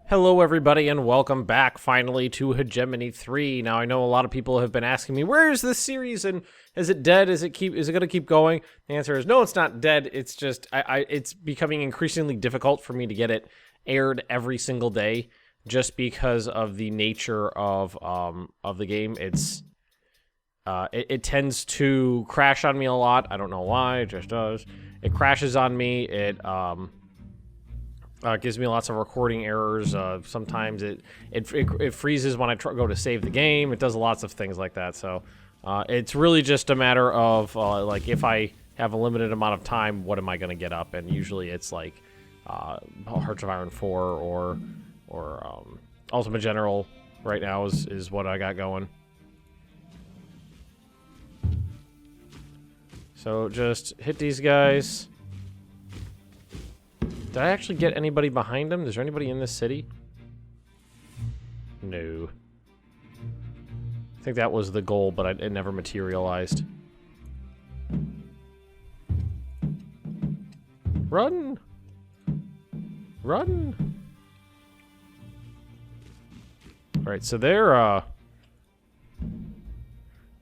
Hello everybody and welcome back finally to Hegemony 3. Now I know a lot of people have been asking me, where is this series and is it dead? Is it going to keep going? The answer is no, it's not dead. It's just it's becoming increasingly difficult for me to get it aired every single day just because of the nature of the game. It tends to crash on me a lot. I don't know why, it just does. It crashes on me. It gives me lots of recording errors. Sometimes it freezes when I go to save the game. It does lots of things like that. So it's really just a matter of like if I have a limited amount of time, what am I going to get up? And usually it's like Hearts of Iron 4 or Ultimate General right now is what I got going. So just hit these guys. Did I actually get anybody behind him? Is there anybody in this city? No. I think that was the goal, but it never materialized. Run! Run! Alright, so their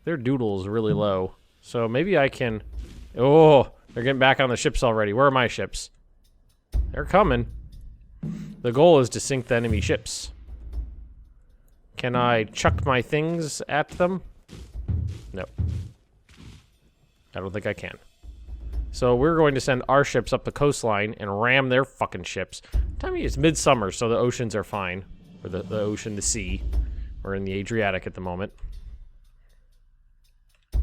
doodle is really low. So maybe I can... Oh! They're getting back on the ships already. Where are my ships? They're coming. The goal is to sink the enemy ships. Can I chuck my things at them? No. I don't think I can. So we're going to send our ships up the coastline and ram their fucking ships. Tell me it's midsummer, so the oceans are fine. Or the ocean, the sea. We're in the Adriatic at the moment.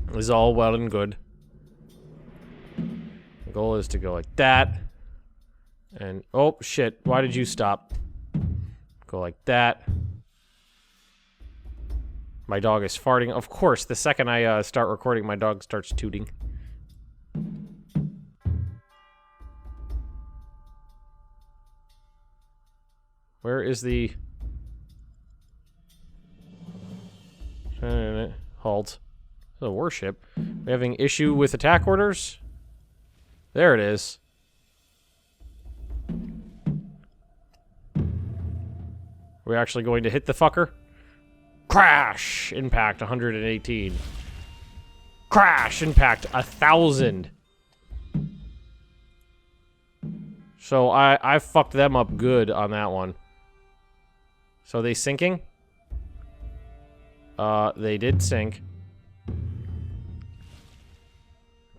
This is all well and good. The goal is to go like that. And, oh, shit. Why did you stop? Go like that. My dog is farting. Of course, the second I start recording, my dog starts tooting. Where is the... Halt. The warship. We're having issue with attack orders? There it is. We're actually going to hit the fucker. Crash! Impact 118. Crash! Impact 1,000. So I fucked them up good on that one. So are they sinking? They did sink.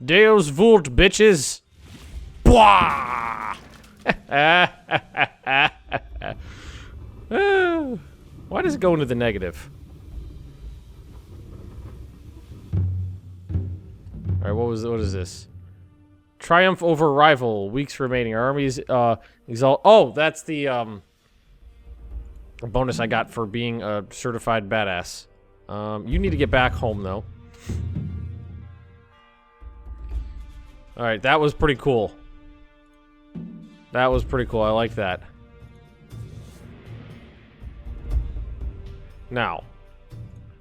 Deus vult, bitches! Bwah! Why does it go into the negative? Alright, what is this? Triumph over rival. Weeks remaining. Our armies exalt. Oh, that's the bonus I got for being a certified badass. You need to get back home though. Alright, that was pretty cool. That was pretty cool. I like that. Now,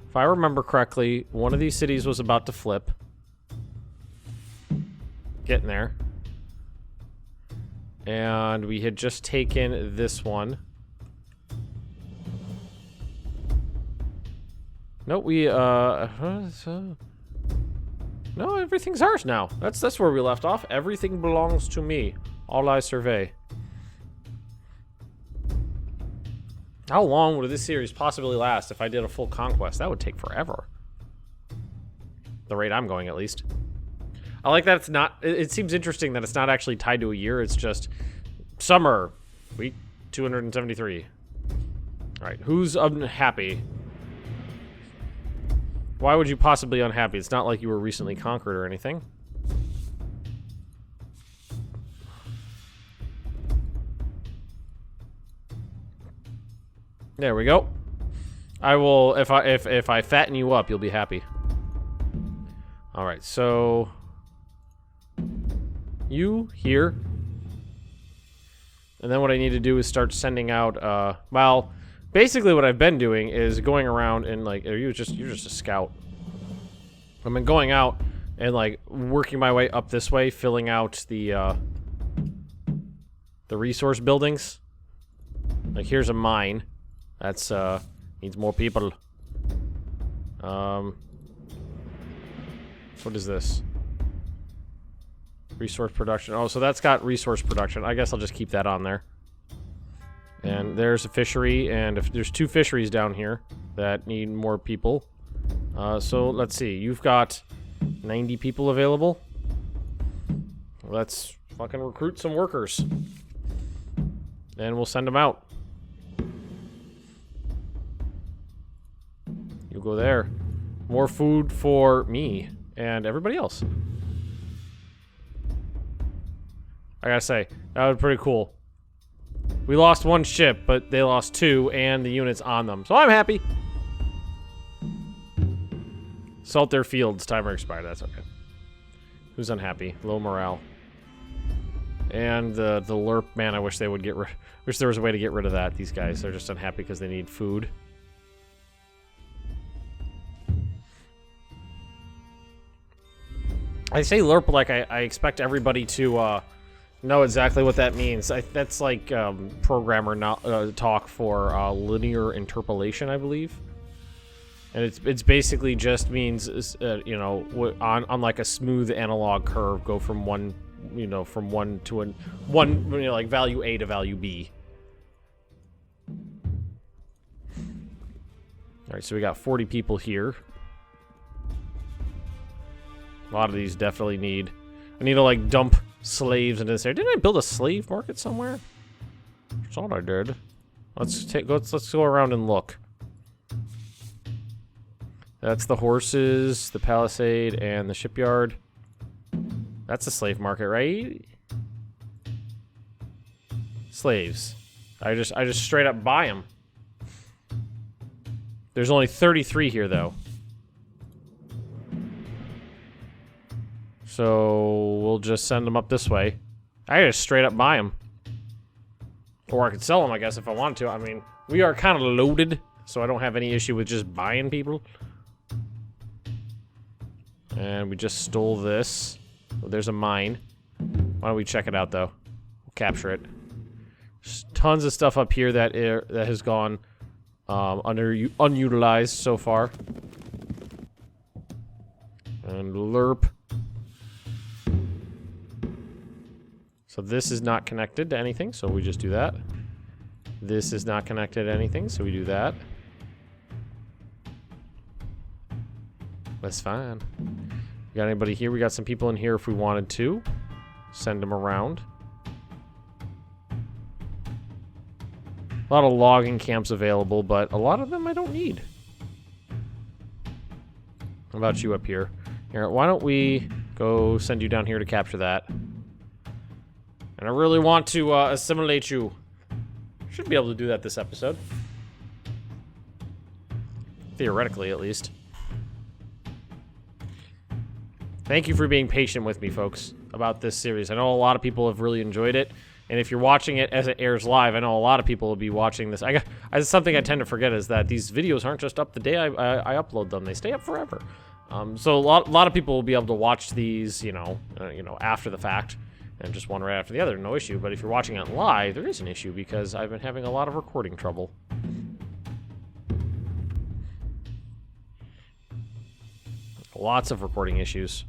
if I remember correctly, one of these cities was about to flip. Getting there. And we had just taken this one. No, no, everything's ours now. That's where we left off. Everything belongs to me. All I survey. How long would this series possibly last if I did a full conquest? That would take forever. The rate I'm going, at least. I like that it's not... It seems interesting that it's not actually tied to a year. It's just... Summer. Week 273. Alright, who's unhappy? Why would you possibly be unhappy? It's not like you were recently conquered or anything. There we go. I will, if I fatten you up, you'll be happy. All right, so you here, and then what I need to do is start sending out. Well, basically what I've been doing is going around and like, you're just a scout. I've been going out and like working my way up this way, filling out the resource buildings. Like, here's a mine. That's, needs more people. What is this? Resource production. Oh, so that's got resource production. I guess I'll just keep that on there. And there's a fishery, and if there's 2 fisheries down here that need more people. So let's see. You've got 90 people available. Let's fucking recruit some workers. And we'll send them out. You go there. More food for me and everybody else. I gotta say, that was pretty cool. We lost 1 ship, but they lost 2 and the units on them. So I'm happy. Salt their fields. Timer expired. That's okay. Who's unhappy? Low morale. And the lerp, man, I wish they would get rid. Wish there was a way to get rid of that. These guys, they're just unhappy because they need food. I say lerp like I expect everybody to know exactly what that means. That's like programmer talk for linear interpolation, I believe. And it's basically just means you know, on like a smooth analog curve, go from one, you know, from one to one, you know, like value A to value B. All right, so we got 40 people here. A lot of these definitely need. I need to like dump slaves into this area. Didn't I build a slave market somewhere? I thought I did. Let's go around and look. That's the horses, the palisade, and the shipyard. That's a slave market, right? Slaves. I just straight up buy them. There's only 33 here though. So we'll just send them up this way. I just straight up buy them. Or I could sell them, I guess, if I wanted to. I mean, we are kind of loaded, so I don't have any issue with just buying people. And we just stole this. Oh, there's a mine. Why don't we check it out, though? We'll capture it. There's tons of stuff up here that has gone unutilized so far. And lerp. So this is not connected to anything, so we just do that. This is not connected to anything, so we do that. That's fine. We got anybody here? We got some people in here if we wanted to. Send them around. A lot of logging camps available, but a lot of them I don't need. How about you up here? Here, why don't we go send you down here to capture that? And I really want to assimilate you. Should be able to do that this episode. Theoretically, at least. Thank you for being patient with me, folks, about this series. I know a lot of people have really enjoyed it. And if you're watching it as it airs live, I know a lot of people will be watching this. Something I tend to forget is that these videos aren't just up the day I upload them. They stay up forever. So a lot of people will be able to watch these, you know, after the fact. And just one right after the other, no issue. But if you're watching it live, there is an issue because I've been having a lot of recording trouble. Lots of recording issues.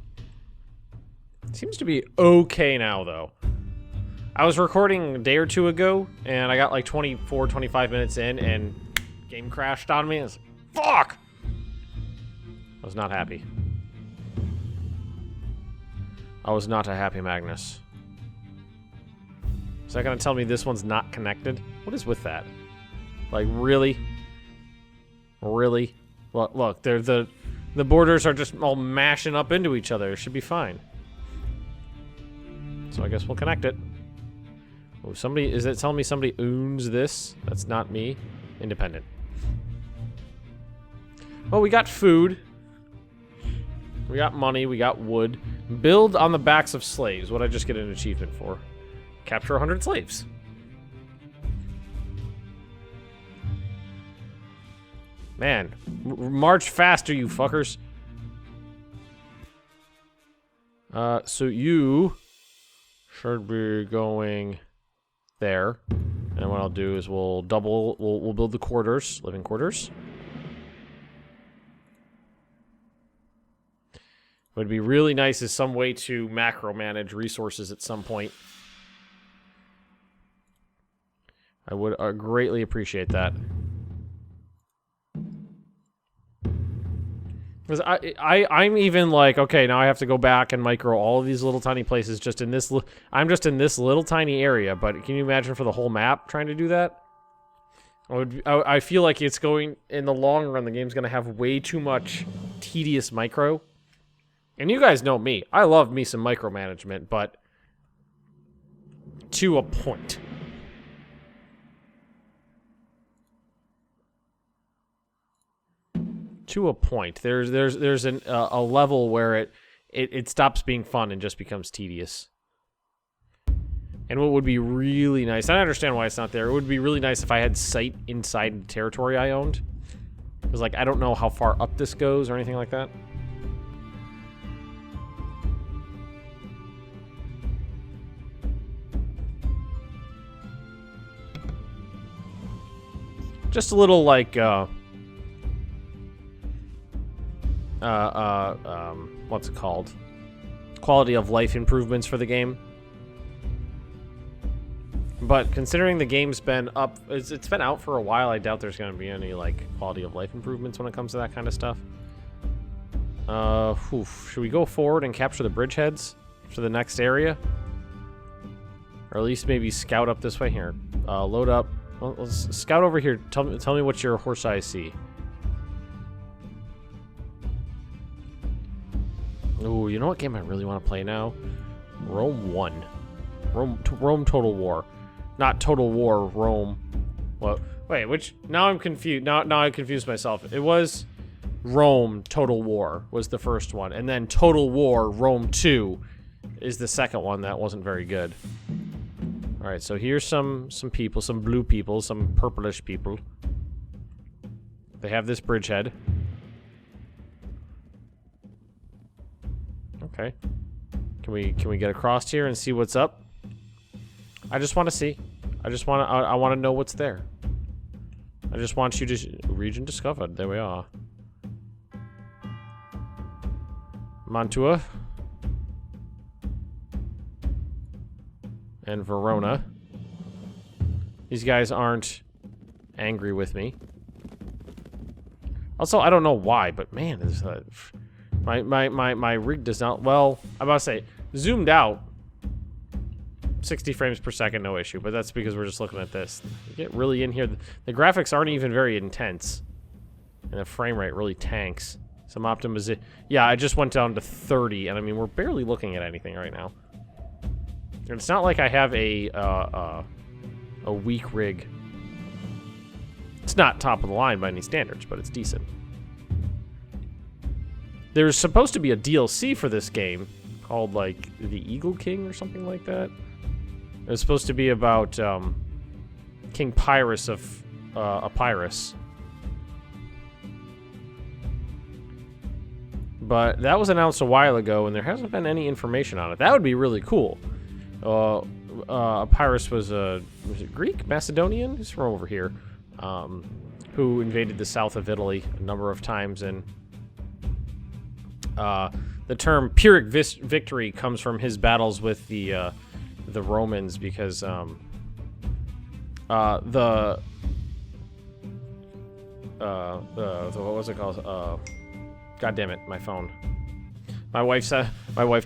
Seems to be okay now, though. I was recording a day or two ago, and I got like 24, 25 minutes in, and game crashed on me. I was like, fuck! I was not happy. I was not a happy Magnus. Is that gonna tell me this one's not connected? What is with that? Like, really? Really? Look, they're the borders are just all mashing up into each other. It should be fine. So I guess we'll connect it. Oh, is it telling me somebody owns this? That's not me. Independent. Well, we got food. We got money. We got wood. Build on the backs of slaves. What'd I just get an achievement for? Capture 100 slaves. Man, march faster, you fuckers. So you should be going there. And And what I'll do is we'll build the quarters, living quarters. Would be really nice is some way to macro manage resources at some point. I would greatly appreciate that. Because I'm even like, okay, now I have to go back and micro all of these little tiny places just in this. I'm just in this little tiny area, but can you imagine for the whole map trying to do that? I feel like it's going, in the long run, the game's going to have way too much tedious micro. And you guys know me. I love me some micromanagement, but to a point. To a point. There's a level where it stops being fun and just becomes tedious. And what would be really nice, I understand why it's not there. It would be really nice if I had sight inside the territory I owned. Because, like, I don't know how far up this goes or anything like that. Just a little, like, what's it called? Quality of life improvements for the game. But considering the game's been up, it's been out for a while, I doubt there's going to be any, like, quality of life improvements when it comes to that kind of stuff. Should we go forward and capture the bridgeheads to the next area? Or at least maybe scout up this way here. Load up. Well, let's scout over here. Tell me what your horse eyes see. Ooh, you know what game I really want to play now? Rome 1. Rome Total War. Not Total War, Rome. Well, wait, which... Now I'm confused. Now I confused myself. It was Rome Total War was the first one. And then Total War Rome 2 is the second one. That wasn't very good. Alright, so here's some people, some blue people, some purplish people. They have this bridgehead. Okay. Can we get across here and see what's up? I just want to see. I want to know what's there. I just want you to... Region discovered. There we are. Mantua. And Verona. These guys aren't angry with me. Also, I don't know why, but man, this, my rig does not... Well, I'm about to say, zoomed out, 60 frames per second, no issue, but that's because we're just looking at this. You get really in here. The graphics aren't even very intense, and the frame rate really tanks. Some optimization. Yeah, I just went down to 30, and I mean, we're barely looking at anything right now. And it's not like I have a weak rig. It's not top of the line by any standards, but it's decent. There's supposed to be a DLC for this game called, like, the Eagle King or something like that. It was supposed to be about King Pyrrhus of Epirus. But that was announced a while ago, and there hasn't been any information on it. That would be really cool. Epirus was it Greek? Macedonian? He's from over here. Who invaded the south of Italy a number of times, and the term Pyrrhic victory comes from his battles with the Romans, because what was it called? God damn it, my phone. My wife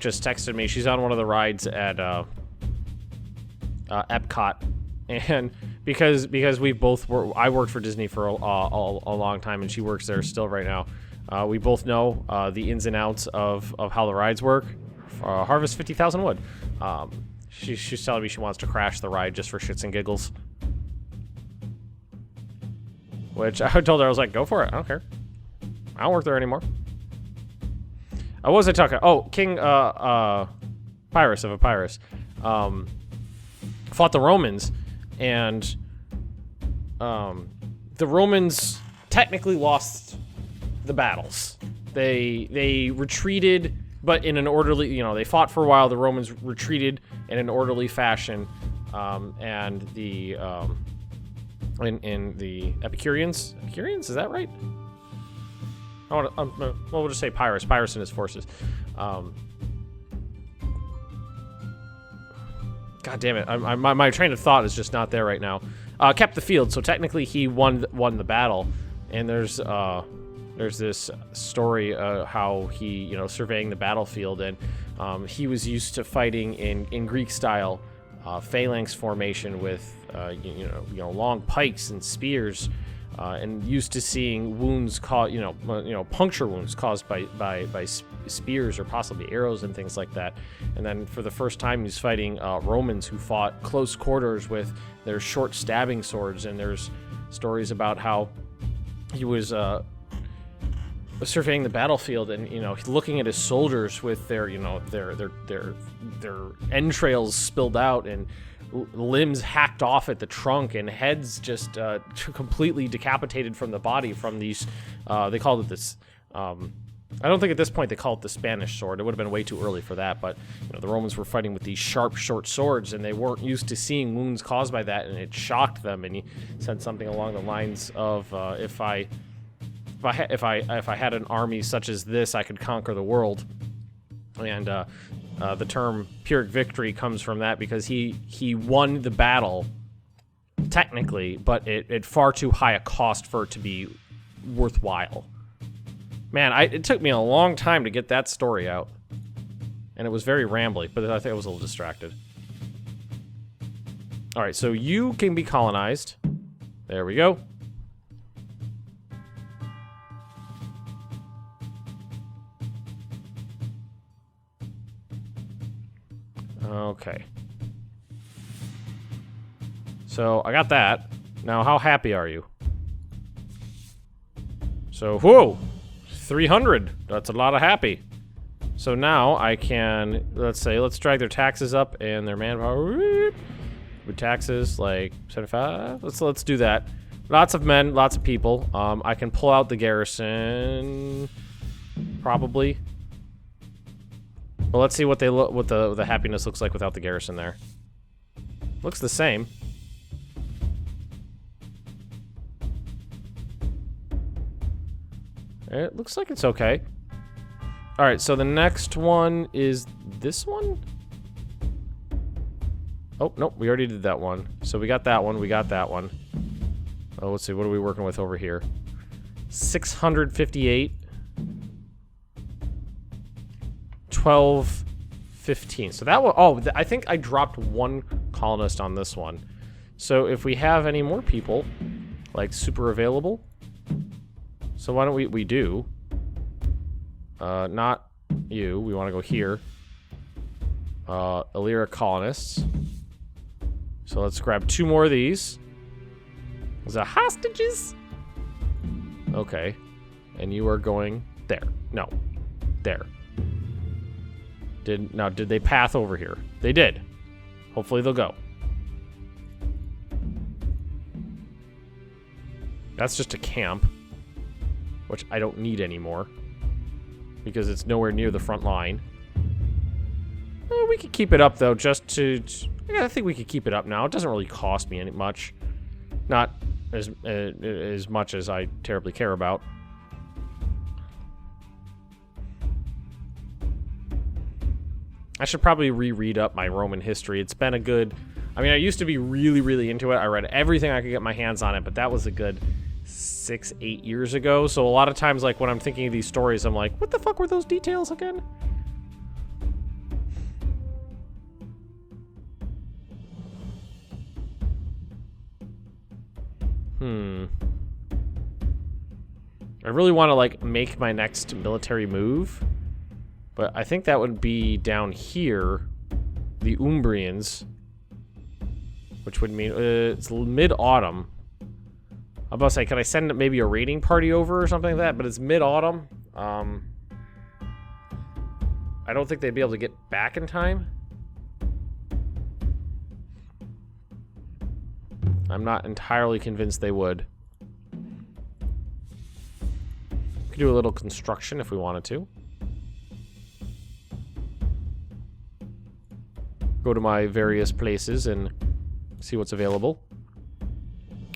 just texted me. She's on one of the rides at Epcot, and because we both I worked for Disney for a long time, and she works there still right now. We both know the ins and outs of how the rides work. Harvest 50,000 wood. She's telling me she wants to crash the ride just for shits and giggles. Which I told her, I was like, go for it. I don't care. I don't work there anymore. What was I talking? Oh, King Pyrrhus of Epirus fought the Romans, and the Romans technically lost the battles. They retreated, but in an orderly, they fought for a while. The Romans retreated in an orderly fashion, and the in the Epicureans. Epicureans, is that right? Well, we'll just say Pyrrhus. Pyrrhus and his forces. God damn it! My train of thought is just not there right now. Kept the field, so technically he won the battle. And there's this story how he, surveying the battlefield, and he was used to fighting in Greek style, phalanx formation with long pikes and spears, and used to seeing wounds puncture wounds caused by spears or possibly arrows and things like that. And then for the first time he's fighting Romans who fought close quarters with their short stabbing swords. And there's stories about how he was surveying the battlefield and looking at his soldiers with their entrails spilled out and limbs hacked off at the trunk and heads just completely decapitated from the body from these they called it this I don't think at this point they call it the Spanish sword. It would have been way too early for that, but the Romans were fighting with these sharp, short swords, and they weren't used to seeing wounds caused by that, and it shocked them. And he said something along the lines of, "If I had an army such as this, I could conquer the world." And the term Pyrrhic victory comes from that because he won the battle technically, but at far too high a cost for it to be worthwhile. Man, it took me a long time to get that story out. And it was very rambly, but I think I was a little distracted. Alright, so you can be colonized. There we go. Okay. So, I got that. Now, how happy are you? So, whoa! 300. That's a lot of happy. So now I can, let's drag their taxes up and their manpower. With taxes like 75. Let's do that. Lots of men, lots of people. I can pull out the garrison, probably. Well, let's see what the happiness looks like without the garrison there. Looks the same. It looks like it's okay. Alright, so the next one is this one? Oh, nope, we already did that one. So we got that one, we got that one. Oh, let's see, what are we working with over here? 658. 1215. So that one, oh, I think I dropped one colonist on this one. So if we have any more people, like super available, so why don't we do, not you, we want to go here, Illyria colonists. So let's grab 2 more of these. Is that hostages? Okay. And you are going there. No. There. Did they path over here? They did. Hopefully they'll go. That's just a camp, which I don't need anymore because it's nowhere near the front line. We could keep it up though, just to. Yeah, I think we could keep it up now. It doesn't really cost me any much, not as much as I terribly care about. I should probably reread up my Roman history. It's been a good. I mean, I used to be really, really into it. I read everything I could get my hands on it, but that was a good 6-8 years ago. So a lot of times, like when I'm thinking of these stories, I'm like, what the fuck were those details again? I really want to like make my next military move, but I think that would be down here, the Umbrians, which would mean it's mid-autumn. I'm about to say, could I send maybe a raiding party over or something like that? But it's mid-autumn. I don't think they'd be able to get back in time. I'm not entirely convinced they would. We could do a little construction if we wanted to. Go to my various places and See what's available.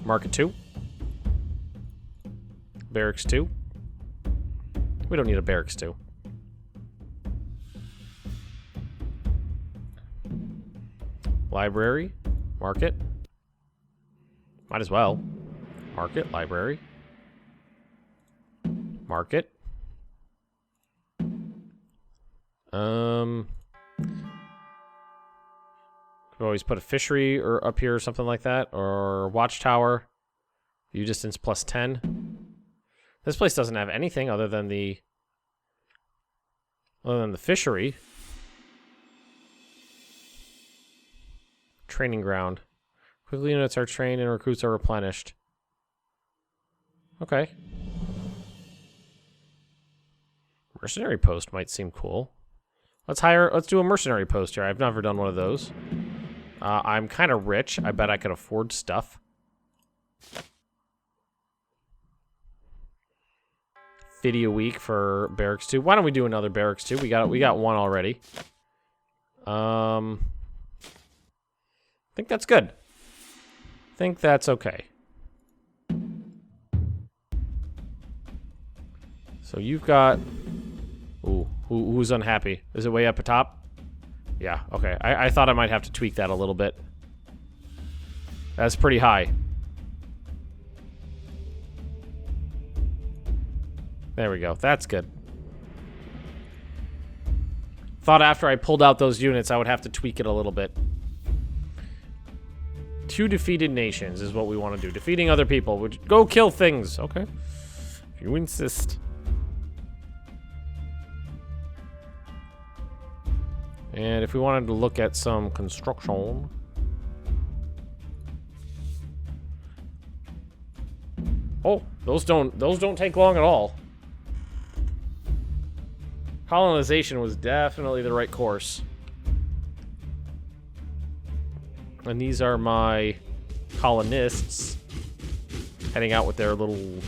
Market 2. Barracks 2. We don't need a barracks 2. Library. Market. Might as well. Market. Library. Market. Could always put a fishery or up here or something like that, or watchtower. View distance plus 10. This place doesn't have anything other than the fishery. Training ground. Quickly units are trained and recruits are replenished. Okay. Mercenary post might seem cool. Let's do a mercenary post here. I've never done one of those. I'm kind of rich. I bet I could afford stuff. $50 a week for barracks 2. Why don't we do another barracks 2? We got one already. I think that's good. I think that's okay. So you've got... Ooh, who's unhappy? Is it way up atop? Yeah, okay. I thought I might have to tweak that a little bit. That's pretty high. There we go. That's good. Thought after I pulled out those units, I would have to tweak it a little bit. 2 defeated nations is what we want to do. Defeating other people. Would go kill things. Okay. If you insist. And if we wanted to look at some construction. Oh, those don't take long at all. Colonization was definitely the right course. And these are my colonists heading out with their little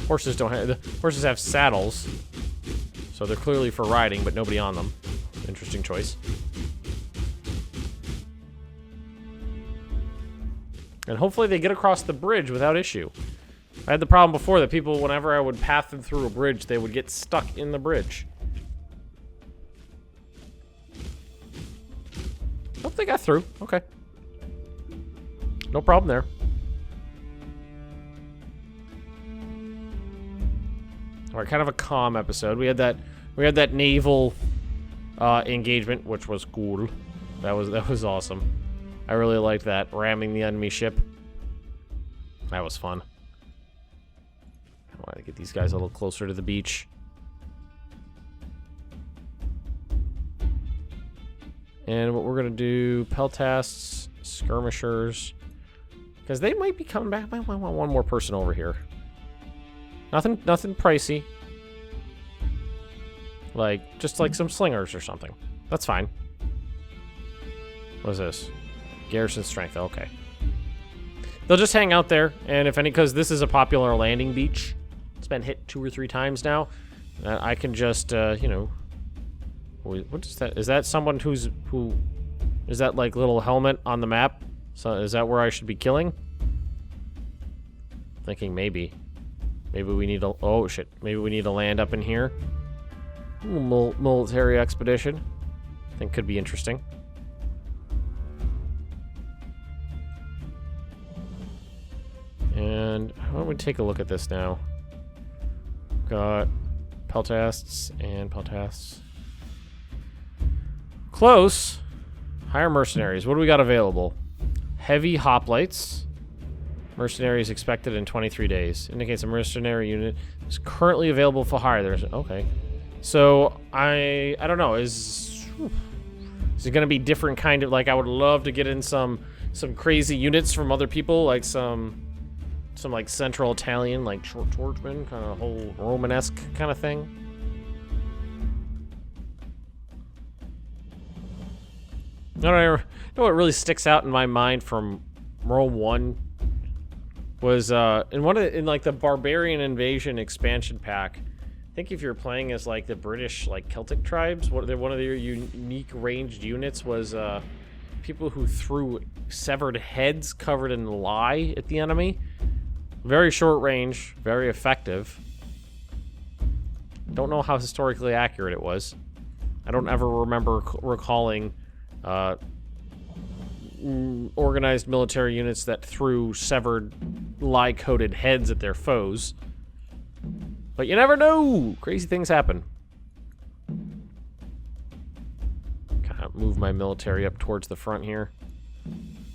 horses. The horses have saddles, so they're clearly for riding, but nobody on them. Interesting choice. And hopefully they get across the bridge without issue. I had the problem before that people, whenever I would path them through a bridge, they would get stuck in the bridge. Oh, they got through. Okay. No problem there. Alright, kind of a calm episode. We had that naval engagement, which was cool. That was awesome. I really liked that. Ramming the enemy ship. That was fun. I want to get these guys a little closer to the beach. And what we're going to do, peltasts, skirmishers. Because they might be coming back. I might want one more person over here. Nothing pricey. Just like some slingers or something. That's fine. What is this? Garrison strength, okay. They'll just hang out there, and if any, because this is a popular landing beach. It's been hit 2 or 3 times now. I can just, you know... What is that? Is that someone who... Is that, like, little helmet on the map? So, is that where I should be killing? Thinking maybe. Maybe we need to... Oh, shit. Maybe we need to land up in here. Ooh, military expedition. I think could be interesting. And why don't we take a look at this now? Got peltasts and peltasts. Close. Hire mercenaries. What do we got available? Heavy hoplites. Mercenaries expected in 23 days. Indicates a mercenary unit is currently available for hire. There's okay. So I don't know. Is it going to be different kind of, like, I would love to get in some crazy units from other people, like some like Central Italian, like short swordsman, kind of whole Romanesque kind of thing. I don't know what really sticks out in my mind from Rome 1 was in like the Barbarian Invasion expansion pack. I think if you're playing as like the British like Celtic tribes, one of their unique ranged units was people who threw severed heads covered in lye at the enemy. Very short range, very effective. Don't know how historically accurate it was. I don't ever remember recalling organized military units that threw severed lye-coated heads at their foes. But you never know! Crazy things happen. Kind of move my military up towards the front here.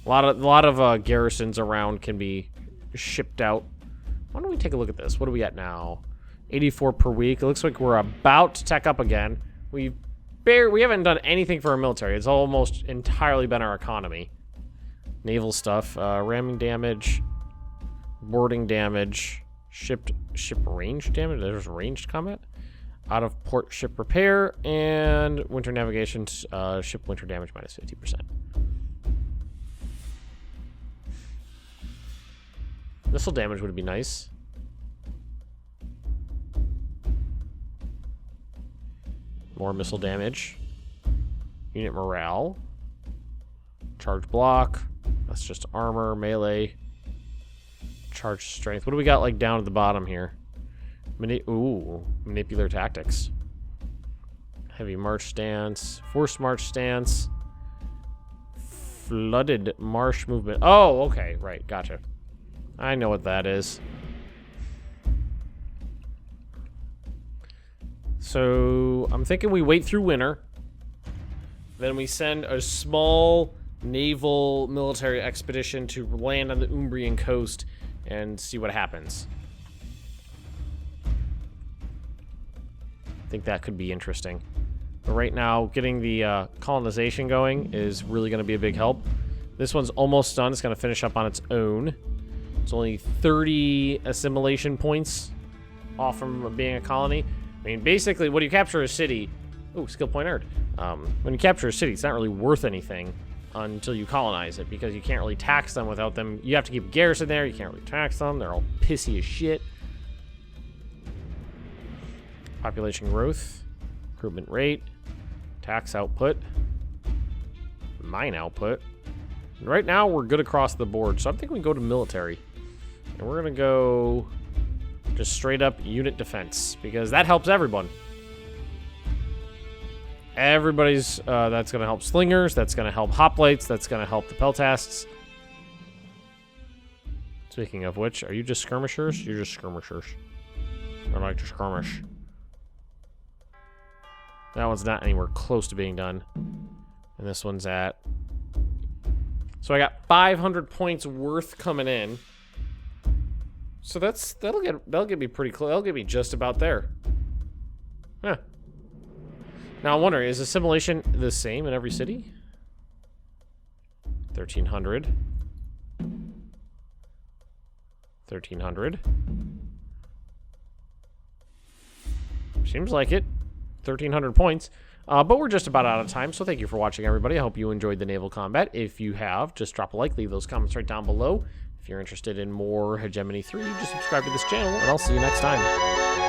A lot of garrisons around can be shipped out. Why don't we take a look at this? What do we got now? 84 per week. It looks like we're about to tech up again. We haven't done anything for our military. It's almost entirely been our economy. Naval stuff, ramming damage, boarding damage, ship range damage. There's ranged combat, out of port ship repair, and winter navigation. Ship winter damage minus 50%. Missile damage would be nice. More missile damage. Unit morale. Charge block. That's just armor, melee. Charge strength. What do we got like down at the bottom here? Manipular tactics. Heavy march stance. Forced march stance. Flooded marsh movement. Oh, okay. Right. Gotcha. I know what that is. So I'm thinking we wait through winter. Then we send a small naval military expedition to land on the Umbrian coast and see what happens. I think that could be interesting. But right now, getting the colonization going is really going to be a big help. This one's almost done. It's going to finish up on its own. It's only 30 assimilation points off from being a colony. I mean, basically, when you capture a city... Ooh, skill point earned. When you capture a city, it's not really worth anything until you colonize it, because you can't really tax them without them. You have to keep a garrison there. You can't really tax them. They're all pissy as shit. Population growth. Recruitment rate. Tax output. Mine output. And right now, we're good across the board, so I'm thinking we go to military. And we're going to go just straight up unit defense, because that helps everyone. Everybody's, that's going to help slingers, that's going to help hoplites, that's going to help the peltasts. Speaking of which, are you just skirmishers? You're just skirmishers. I like to skirmish. That one's not anywhere close to being done. And this one's at... So I got 500 points worth coming in. So that'll get me pretty close. That'll get me just about there. Huh. Now I'm wondering, is assimilation the same in every city? 1,300. 1,300. Seems like it. 1,300 points. But we're just about out of time, so thank you for watching, everybody. I hope you enjoyed the naval combat. If you have, just drop a like, leave those comments right down below. If you're interested in more Hegemony 3, just subscribe to this channel, and I'll see you next time.